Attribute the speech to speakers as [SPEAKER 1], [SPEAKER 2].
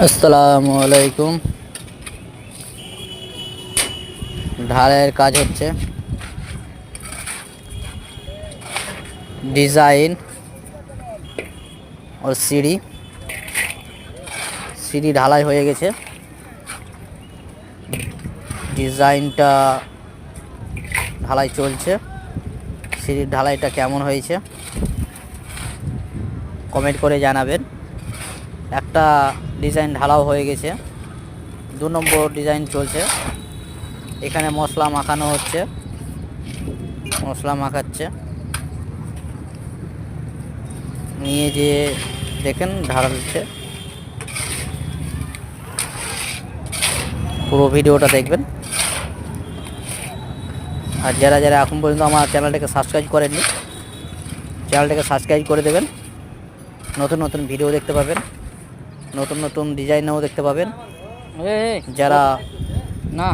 [SPEAKER 1] আসসালামু আলাইকুম। ঢালাইয়ের কাজ হচ্ছে, ডিজাইন ও সিঁড়ি ঢালাই হয়ে গেছে। ডিজাইনটা ঢালাই চলছে। সিঁড়ির ঢালাইটা কেমন হয়েছে কমেন্ট করে জানাবেন। একটা ডিজাইন ঢালাও হয়ে গেছে, 2 নম্বর ডিজাইন চলছে। এখানে মশলা মাখানো হচ্ছে, মশলা মাখাচ্ছে, নিয়ে যেয়ে দেখেন ঢালছে। পুরো ভিডিওটা দেখবেন। আর যারা যারা এখন পর্যন্ত আমার চ্যানেলটাকে সাবস্ক্রাইব করেননি, চ্যানেলটাকে সাবস্ক্রাইব করে দেবেন। নতুন নতুন ভিডিও দেখতে পাবেন, নতুন নতুন ডিজাইনও দেখতে পাবেন। যারা
[SPEAKER 2] না